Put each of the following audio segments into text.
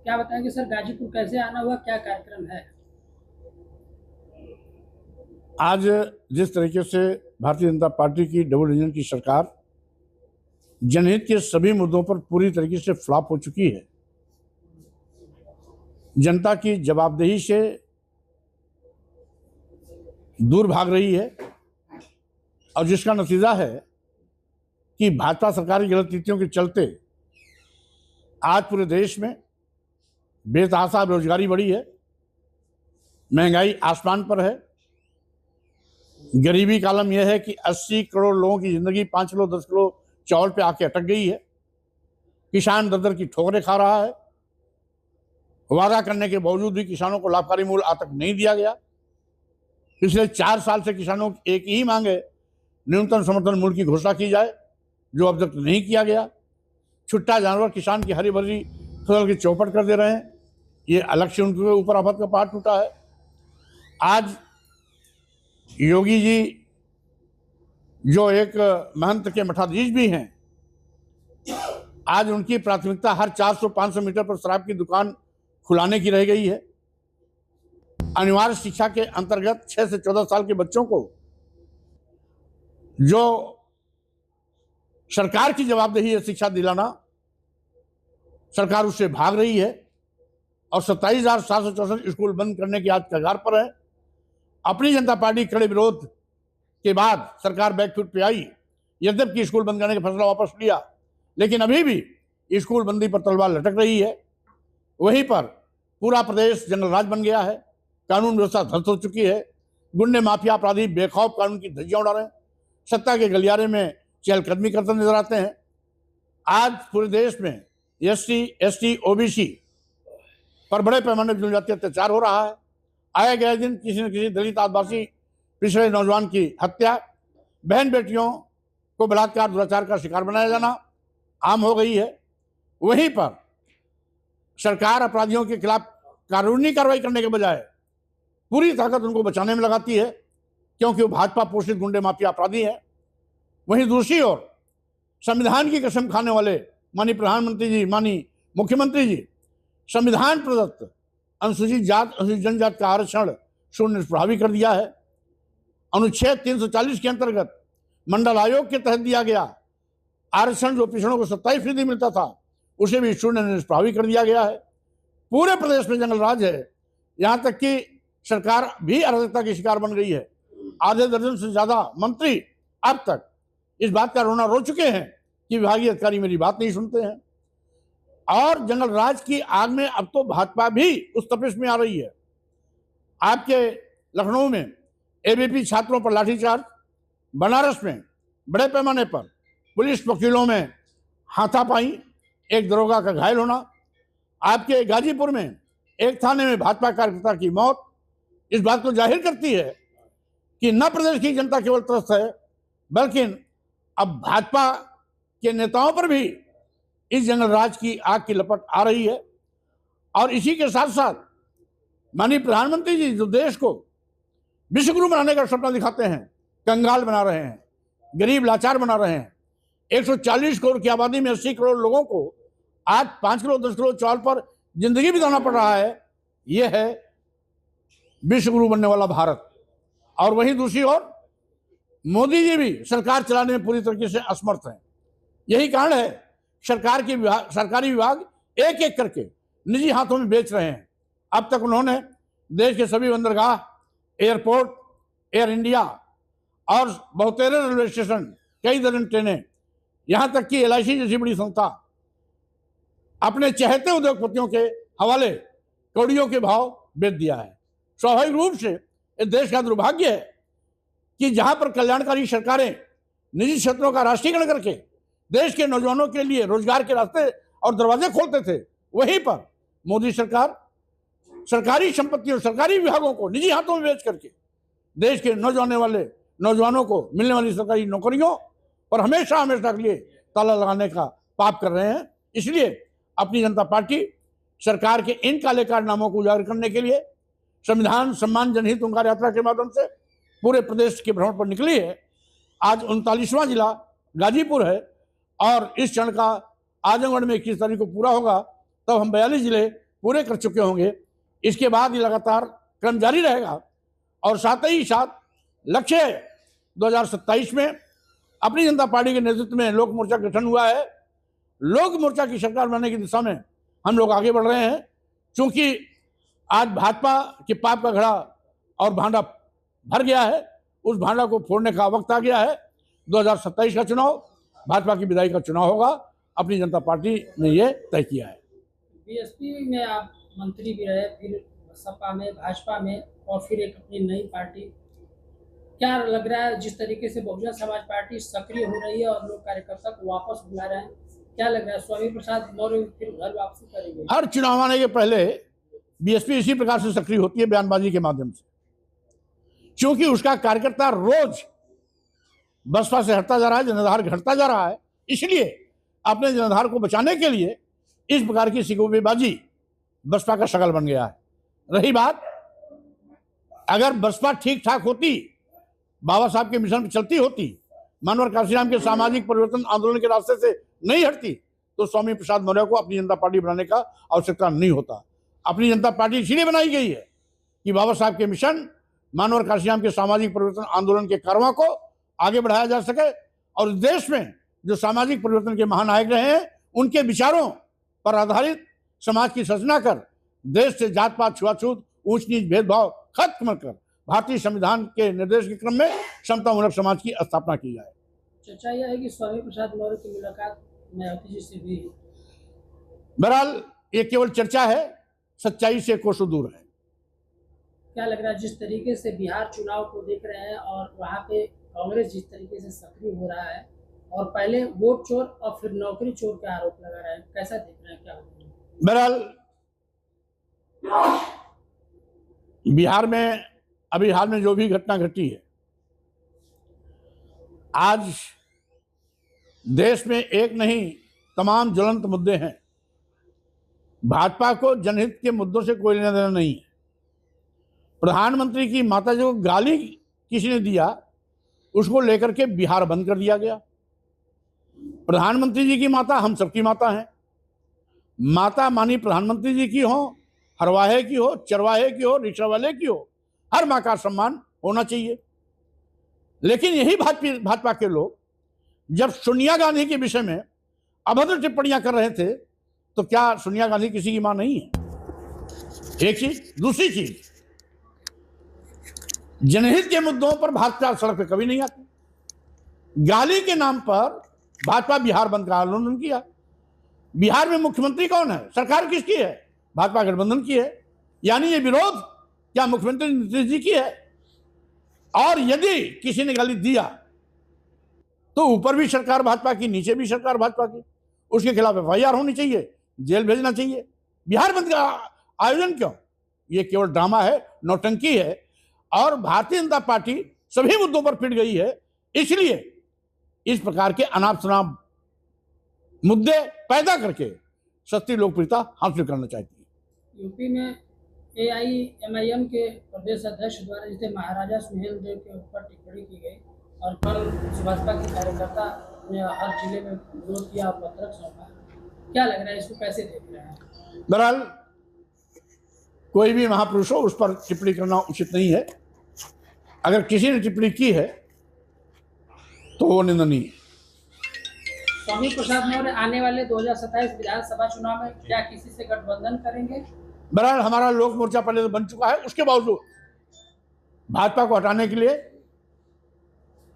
क्या बताएंगे सर, गाजीपुर कैसे आना हुआ, क्या कार्यक्रम है? आज जिस तरीके से भारतीय जनता पार्टी की डबल इंजन की सरकार जनहित के सभी मुद्दों पर पूरी तरीके से फ्लॉप हो चुकी है, जनता की जवाबदेही से दूर भाग रही है और जिसका नतीजा है कि भाजपा सरकार की गलत नीतियों के चलते आज पूरे देश में बेतहाशा बेरोजगारी बढ़ी है, महंगाई आसमान पर है, गरीबी का आलम यह है कि 80 करोड़ लोगों की जिंदगी 5 किलो 10 किलो चावल पे आके अटक गई है। किसान दर दर की ठोकरें खा रहा है। वादा करने के बावजूद भी किसानों को लाभकारी मूल्य आज तक नहीं दिया गया। पिछले 4 साल से किसानों की एक ही मांग है, न्यूनतम समर्थन मूल्य की घोषणा की जाए, जो अब तक नहीं किया गया। छुट्टा जानवर किसान की हरी भरी फसल की चौपट कर दे रहे हैं। ये अलग से उनके ऊपर आफत का पहाड़ टूटा है। आज योगी जी जो एक महंत के मठाधीश भी हैं, आज उनकी प्राथमिकता हर 400-500 मीटर पर शराब की दुकान खुलाने की रह गई है। अनिवार्य शिक्षा के अंतर्गत 6 से 14 साल के बच्चों को जो सरकार की जवाबदेही है शिक्षा दिलाना, सरकार उससे भाग रही है और 27,764 स्कूल बंद करने की आज कगार पर है। अपनी जनता पार्टी कड़े विरोध के बाद सरकार बैकफुट पे आई, यद्यपि स्कूल बंद करने का फैसला वापस लिया, लेकिन अभी भी स्कूल बंदी पर तलवार लटक रही है। वहीं पर पूरा प्रदेश जंगल राज बन गया है, कानून व्यवस्था ध्वस्त हो चुकी है, गुंडे माफिया अपराधी बेखौफ कानून की धज्जियां उड़ा रहे हैं, सत्ता के गलियारे में चहलकदमी करते नजर आते हैं। आज पूरे देश में SC, ST, OBC पर बड़े पैमाने पर जनजातीय अत्याचार हो रहा है। आए गए दिन किसी न किसी दलित आदिवासी पिछड़े नौजवान की हत्या, बहन बेटियों को बलात्कार दुराचार का शिकार बनाया जाना आम हो गई है। वहीं पर सरकार अपराधियों के खिलाफ कानूनी कार्रवाई करने के बजाय पूरी ताकत उनको बचाने में लगाती है, क्योंकि वो भाजपा पोषित गुंडे माफिया अपराधी है। वहीं दूसरी ओर संविधान की कसम खाने वाले माननीय प्रधानमंत्री जी, माननीय मुख्यमंत्री जी, संविधान प्रदत्त अनुसूचित जात अनुसूचित जनजाति का आरक्षण शून्य निष्प्रभावी कर दिया है। अनुच्छेद 340 के अंतर्गत मंडल आयोग के तहत दिया गया आरक्षण जो पिछड़ों को 27% मिलता था, उसे भी शून्य निष्प्रभावी कर दिया गया है। पूरे प्रदेश में जंगल राज है, यहाँ तक कि सरकार भी अराजकता की शिकार बन गई है। आधे दर्जन से ज्यादा मंत्री अब तक इस बात का रोना रो चुके हैं कि विभागीय अधिकारी मेरी बात नहीं सुनते हैं, और जंगल राज की आग में अब तो भाजपा भी उस तपिश में आ रही है। आपके लखनऊ में ABP छात्रों पर लाठीचार्ज, बनारस में बड़े पैमाने पर पुलिस वकीलों में हाथापाई, एक दरोगा का घायल होना, आपके गाजीपुर में एक थाने में भाजपा कार्यकर्ता की मौत, इस बात को जाहिर करती है कि न प्रदेश की जनता केवल त्रस्त है, बल्कि अब भाजपा के नेताओं पर भी इस जंगल राज की आग की लपट आ रही है। और इसी के साथ साथ माननीय प्रधानमंत्री जी जो देश को विश्वगुरु बनाने का सपना दिखाते हैं, कंगाल बना रहे हैं, गरीब लाचार बना रहे हैं। 140 करोड़ की आबादी में 80 करोड़ लोगों को आज 5 किलो 10 किलो चावल पर जिंदगी बिताना पड़ रहा है। यह है विश्वगुरु बनने वाला भारत। और वहीं दूसरी ओर मोदी जी भी सरकार चलाने में पूरी तरीके से असमर्थ हैं। यही कारण है सरकारी विभाग एक एक करके निजी हाथों में बेच रहे हैं। अब तक उन्होंने देश के सभी बंदरगाह, एयरपोर्ट, एयर इंडिया और बहुतेरे रेलवे स्टेशन, कई दर्जन ट्रेनें, यहां तक कि LIC जैसी बड़ी संस्था अपने चहेते उद्योगपतियों के हवाले कौड़ियों के भाव बेच दिया है। स्वाभाविक रूप से इस देश का दुर्भाग्य है कि जहां पर कल्याणकारी सरकारें निजी क्षेत्रों का राष्ट्रीयकरण करके देश के नौजवानों के लिए रोजगार के रास्ते और दरवाजे खोलते थे, वहीं पर मोदी सरकार सरकारी संपत्तियों, सरकारी विभागों को निजी हाथों में बेच करके देश के नौजवानों को मिलने वाली सरकारी नौकरियों पर हमेशा हमेशा के लिए ताला लगाने का पाप कर रहे हैं। इसलिए अपनी जनता पार्टी सरकार के इन काले कारनामों को उजागर करने के लिए संविधान सम्मान जनहित ओंकार यात्रा के माध्यम से पूरे प्रदेश के भ्रमण पर निकली है। आज 39वां जिला गाजीपुर है और इस क्षण का आजमगढ़ में 21 तारीख को पूरा होगा, तब हम 42 जिले पूरे कर चुके होंगे। इसके बाद ये लगातार क्रम जारी रहेगा और साथ ही साथ लक्ष्य 2027 में अपनी जनता पार्टी के नेतृत्व में लोक मोर्चा गठन हुआ है। लोक मोर्चा की सरकार बनाने की दिशा में हम लोग आगे बढ़ रहे हैं। क्योंकि आज भाजपा के पाप का घड़ा और भांडा भर गया है, उस भांडा को फोड़ने का वक्त आ गया है। 2027 का चुनाव भाजपा की विदाई का चुनाव होगा, अपनी जनता पार्टी ने ये तय किया है। बीएसपी में आप मंत्री भी रहे, फिर सपा में, भाजपा में, और फिर एक अपनी नई पार्टी, क्या लग रहा है जिस तरीके से बहुजन समाज पार्टी सक्रिय हो रही है और लोग कार्यकर्ता को वापस बुला रहे हैं, क्या लग रहा है स्वामी प्रसाद मौर्य फिर घर वापसी करेंगे? हर चुनाव आने के पहले बीएसपी इसी प्रकार से सक्रिय होती है, बयानबाजी के माध्यम से। क्योंकि उसका कार्यकर्ता रोज बसपा से हटता जा रहा है, जनाधार घटता जा रहा है, इसलिए अपने जनाधार को बचाने के लिए इस प्रकार की सिकोबेबाजी बसपा का शक्ल बन गया है। रही बात, अगर बसपा ठीक ठाक होती, बाबा साहब के मिशन पर चलती होती, मनोहर काशीराम के सामाजिक परिवर्तन आंदोलन के रास्ते से नहीं हटती, तो स्वामी प्रसाद मौर्य को अपनी जनता पार्टी बनाने का आवश्यकता नहीं होता। अपनी जनता पार्टी इसलिए बनाई गई है कि बाबा साहब के मिशन, मनोहर काशीराम के सामाजिक परिवर्तन आंदोलन के कार्यों को आगे बढ़ाया जा सके और देश में जो सामाजिक परिवर्तन के महानायक रहे हैं उनके विचारों पर आधारित समाज की सृजना कर देश से जात पात, छुआछूत, ऊंच नीच भेदभाव खत्म कर भारतीय संविधान के निर्देश के क्रम में समतामूलक समाज की स्थापना की जाए। चर्चा यह है कि स्वामी प्रसाद मौर्य की मुलाकात मायावती जी से भी है। बहरहाल ये केवल चर्चा है, सच्चाई से कोसों दूर है। क्या लग रहा है जिस तरीके से बिहार चुनाव को देख रहे हैं और वहाँ पे कांग्रेस जिस तरीके से सक्रिय हो रहा है और पहले वोट चोर और फिर नौकरी चोर के आरोप लगा रहे हैं, कैसा देख रहे हैं, क्या हो रहा है? बहरहाल बिहार में अभी हाल में जो भी घटना घटी है, आज देश में एक नहीं तमाम ज्वलंत मुद्दे हैं। भाजपा को जनहित के मुद्दों से कोई लेना देना नहीं है। प्रधानमंत्री की माता जो गाली किसी ने दिया, उसको लेकर के बिहार बंद कर दिया गया। प्रधानमंत्री जी की माता हम सबकी माता हैं। माता मानी प्रधानमंत्री जी की हो, हरवाहे की हो, चरवाहे की हो, रिक्शा वाले की हो, हर माँ का सम्मान होना चाहिए। लेकिन यही भाजपा के लोग जब सोनिया गांधी के विषय में अभद्र टिप्पणियां कर रहे थे, तो क्या सोनिया गांधी किसी की मां नहीं है? एक चीज। दूसरी चीज, जनहित के मुद्दों पर भाजपा सड़क पे कभी नहीं आती। गाली के नाम पर भाजपा बिहार बंद का आंदोलन किया। बिहार में मुख्यमंत्री कौन है? सरकार किसकी है? भाजपा गठबंधन की है। यानी ये विरोध क्या मुख्यमंत्री नीतीश जी की है? और यदि किसी ने गाली दिया तो ऊपर भी सरकार भाजपा की, नीचे भी सरकार भाजपा की, उसके खिलाफ एफआईआर होनी चाहिए, जेल भेजना चाहिए। बिहार बंद का आयोजन क्यों? ये केवल ड्रामा है, नौटंकी है। और भारतीय जनता पार्टी सभी मुद्दों पर पिट गई है, इसलिए इस प्रकार के अनाप शनाप मुद्दे पैदा करके सस्ती लोकप्रियता हासिल करना चाहती है। यूपी में AIMIM के प्रदेश अध्यक्ष द्वारा जिसे महाराजा सुहेल देव के ऊपर टिप्पणी की गई और कल भाजपा के कार्यकर्ता ने हर जिले में विरोध किया, पत्रक सौंपा, क्या लग रहा है, इसको कैसे देख रहे हैं? बहरहाल कोई भी महापुरुष हो, उस पर टिप्पणी करना उचित नहीं है। अगर किसी ने टिप्पणी की है तो वो निंदनीय है। स्वामी प्रसाद मौर्य आने वाले 2027 विधानसभा चुनाव में क्या किसी से गठबंधन करेंगे? बहरहाल हमारा लोक मोर्चा पहले तो बन चुका है, उसके बावजूद भाजपा को हटाने के लिए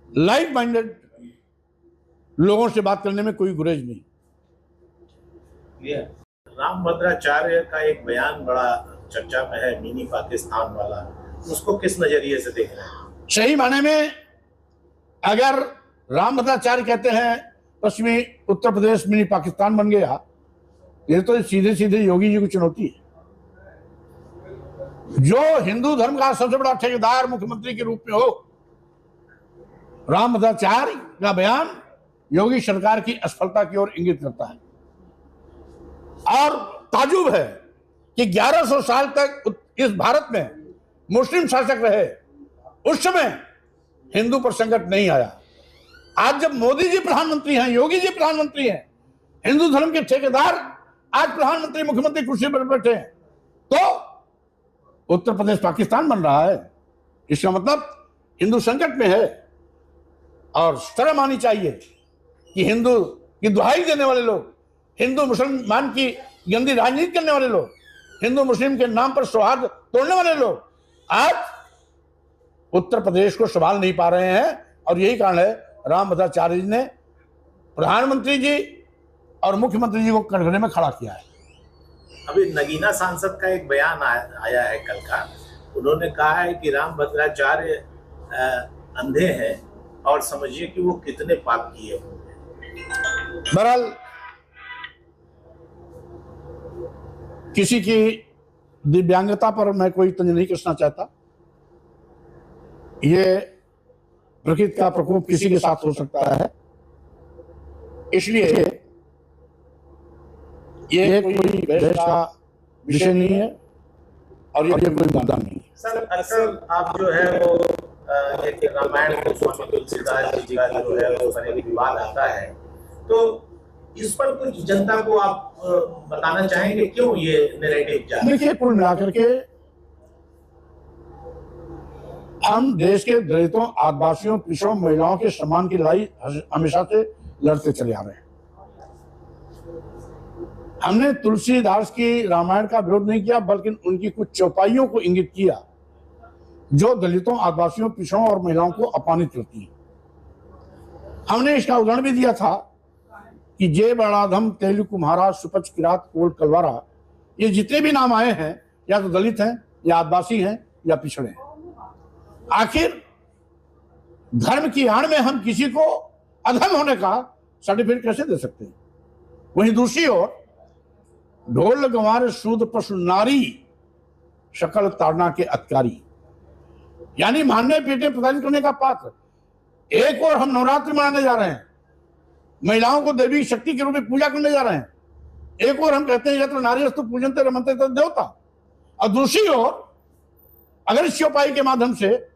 लाइक माइंडेड लोगों से बात करने में कोई गुरेज नहीं। रामभद्राचार्य का एक बयान बड़ा चर्चा में है, मिनी पाकिस्तान वाला, उसको किस नजरिए से देख रहे हैं? सही माने में अगर रामभद्राचार्य कहते हैं पश्चिमी उत्तर प्रदेश मिनी पाकिस्तान बन गया, ये तो सीधे सीधे योगी जी को चुनौती है। जो हिंदू धर्म का सबसे बड़ा ठेकेदार मुख्यमंत्री के रूप में हो, रामभद्राचार्य का बयान योगी सरकार की असफलता की ओर इंगित करता है। और ताजुब है कि 1100 साल तक इस भारत में मुस्लिम शासक रहे, उस समय हिंदू पर संकट नहीं आया। आज जब मोदी जी प्रधानमंत्री हैं, योगी जी प्रधानमंत्री हैं, हिंदू धर्म के ठेकेदार आज प्रधानमंत्री मुख्यमंत्री कुर्सी पर बैठे हैं, तो उत्तर प्रदेश पाकिस्तान बन रहा है। इसका मतलब हिंदू संकट में है और शर्म आनी चाहिए कि हिंदू की दुहाई देने वाले लोग, हिंदू मुसलमान की गंदी राजनीति करने वाले लोग, हिंदू मुस्लिम के नाम पर सौहार्द तोड़ने वाले लोग आज उत्तर प्रदेश को संभाल नहीं पा रहे हैं। और यही कारण है रामभद्राचार्य जी ने प्रधानमंत्री जी और मुख्यमंत्री जी को कटघरे में खड़ा किया है। अभी नगीना सांसद का एक बयान आया है कल का। उन्होंने कहा है कि रामभद्राचार्य अंधे हैं और समझिए कि वो कितने पाप किए होंगे। बहरहाल किसी की दिव्यांगता पर मैं कोई तंज नहीं कसना चाहता। ये प्रकृति का प्रकोप किसी के साथ हो सकता है, इसलिए ये कोई बहस का विषय नहीं है और ये कोई मुद्दा नहीं है। सर अक्सर आप जो है वो एक रामायण को स्वामी तुलसीदास जी का जो है वो पर एक विवाद आता है, तो इस पर कुछ जनता को आप बताना चाहेंगे क्यों ये नैरेटिव जा रहा है? देखिए, कुल मिलाकर के हम देश के दलितों, आदिवासियों, पिछड़ों, महिलाओं के सम्मान की लड़ाई हमेशा से लड़ते चले आ रहे हैं। हमने तुलसीदास की रामायण का विरोध नहीं किया, बल्कि उनकी कुछ चौपाइयों को इंगित किया जो दलितों, आदिवासियों, पिछड़ों और महिलाओं को अपमानित करती है। हमने इसका उदाहरण भी दिया था कि जय बड़ाधम, तेलु कुम्हारा, सुपच, किरात, कोल, कलवारा, ये जितने भी नाम आए हैं या तो दलित हैं या आदिवासी हैं या पिछड़े हैं। आखिर धर्म की आड़ में हम किसी को अधम होने का सर्टिफिकेट कैसे दे सकते हैं? वहीं दूसरी ओर ढोल गंवार शूद्र पशु नारी शकल ताड़ना के अधिकारी, यानी मानने पीटने प्रताड़ित करने का पात्र। एक और हम नवरात्रि मनाने जा रहे हैं, महिलाओं को देवी शक्ति के रूप में पूजा करने जा रहे हैं। एक और हम कहते हैं यत्र नार्यस्तु पूजन्ते रमन्ते तत् देवता, और दूसरी ओर अगर इस चौपाई के माध्यम से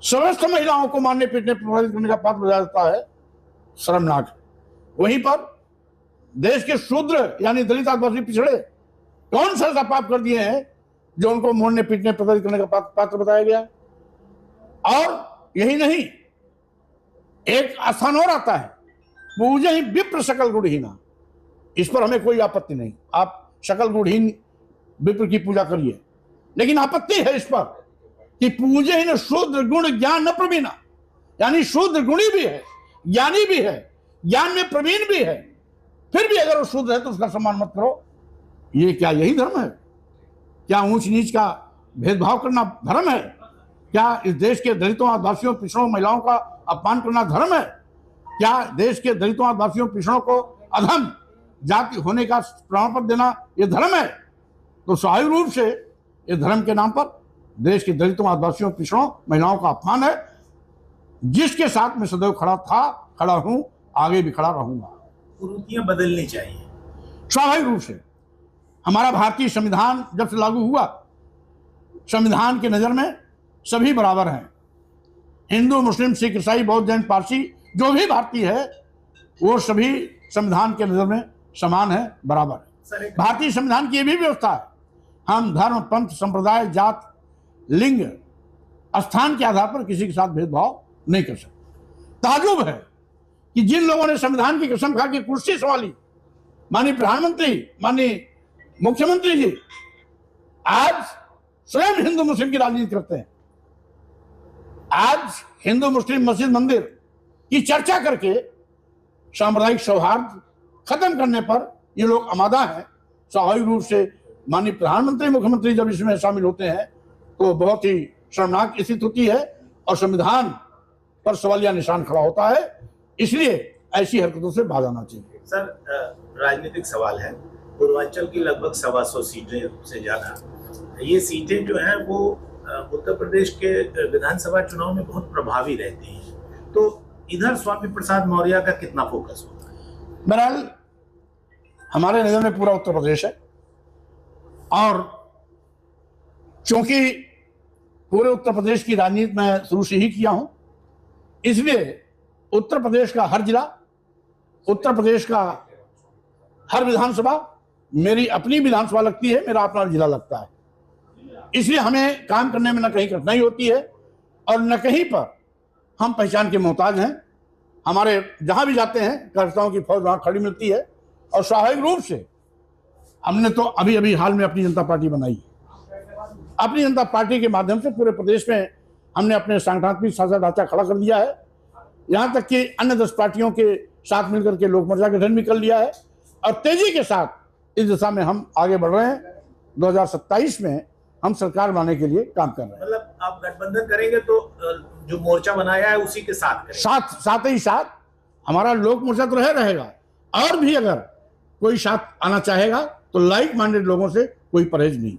समस्त महिलाओं को मारने पीटने प्रभावित करने का पात्र बनाया जाता है, शर्मनाक। वहीं पर देश के शूद्र यानी दलित, आदिवासी, पिछड़े कौन सा ऐसा पाप कर दिए हैं जो उनको मारने पीटने प्रभावित करने का पात्र बताया गया? और यही नहीं, एक स्थान और आता है, पूजे ही विप्र सकल गुणहीना। इस पर हमें कोई आपत्ति नहीं, आप सकल गुणहीन विप्र की पूजा करिए, लेकिन आपत्ति है इस पर कि पूजे ही न शूद्र गुण ज्ञान न प्रवीणा, यानी शूद्र गुणी भी है, ज्ञानी भी है, ज्ञान में प्रवीण भी है, फिर भी अगर वो शूद्र है तो उसका सम्मान मत करो। ये क्या यही धर्म है? क्या ऊंच नीच का भेदभाव करना धर्म है? क्या इस देश के दलितों, आदिवासियों, पिछड़ों, महिलाओं का अपमान करना धर्म है? क्या देश के दलितों, आदिवासियों, पिछड़ों को अधम जाति होने का प्रमाण पत्र देना यह धर्म है? तो स्वाभाविक रूप से इस धर्म के नाम पर देश के दलितों, आदिवासियों, पिछड़ों, महिलाओं का अपमान है, जिसके साथ मैं सदैव खड़ा था, खड़ा हूं, आगे भी खड़ा रहूंगा। कुरीतियां बदलनी चाहिए। स्वाभाविक रूप से हमारा भारतीय संविधान जब से लागू हुआ, संविधान की नजर में सभी बराबर हैं। हिंदू, मुस्लिम, सिख, ईसाई, बौद्ध, जैन, पारसी जो भी भारतीय है वो सभी संविधान के नजर में समान है, बराबर है। भारतीय संविधान की यह भी व्यवस्था है, हम धर्म, पंथ, संप्रदाय, जात, लिंग, स्थान के आधार पर किसी के साथ भेदभाव नहीं कर सकते। ताजुब है कि जिन लोगों ने संविधान की कसम खा के कुर्सी संभाली, माननीय प्रधानमंत्री, माननीय मुख्यमंत्री जी, आज स्वयं हिंदू मुस्लिम की राजनीति करते हैं। आज हिंदू मुस्लिम मस्जिद मंदिर की चर्चा करके साम्प्रदायिक सौहार्द खत्म करने पर ये लोग आमादा हैं। स्वाभाविक रूप से माननीय प्रधानमंत्री, मुख्यमंत्री जब इसमें शामिल होते हैं तो बहुत ही शर्मनाक स्थिति होती है और संविधान पर सवालिया निशान खड़ा होता है। इसलिए ऐसी हरकतों से बाज आना चाहिए। सर राजनीतिक सवाल है, पूर्वांचल की लगभग 125 सीटें से ज्यादा, ये सीटें जो हैं वो उत्तर प्रदेश के विधानसभा चुनाव में बहुत प्रभावी रहती हैं, तो इधर स्वामी प्रसाद मौर्य का कितना फोकस होगा? बहरहाल हमारे नजर में पूरा उत्तर प्रदेश है और क्योंकि पूरे उत्तर प्रदेश की राजनीति मैं शुरू से ही किया हूं, इसलिए उत्तर प्रदेश का हर जिला, उत्तर प्रदेश का हर विधानसभा मेरी अपनी विधानसभा लगती है, मेरा अपना जिला लगता है, इसलिए हमें काम करने में न कहीं कठिनाई होती है और न कहीं पर हम पहचान के मोहताज हैं। हमारे जहां भी जाते हैं कार्यकर्ताओं की फौज वहां खड़ी मिलती है और स्वाभाविक रूप से हमने तो अभी अभी हाल में अपनी जनता पार्टी बनाई। अपनी जनता पार्टी के माध्यम से पूरे प्रदेश में हमने अपने सांगठनिक साझा ढांचा खड़ा कर दिया है, यहाँ तक कि अन्य 10 पार्टियों के साथ मिलकर के लोक मोर्चा गठन भी कर लिया है और तेजी के साथ इस दिशा में हम आगे बढ़ रहे हैं। 2027 में हम सरकार बनाने के लिए काम कर रहे हैं। मतलब आप गठबंधन करेंगे तो जो मोर्चा बनाया है उसी के साथ करेंगे। साथ ही साथ हमारा लोक मोर्चा तो रहेगा और भी अगर कोई साथ आना चाहेगा तो लाइक माइंडेड लोगों से कोई परहेज नहीं।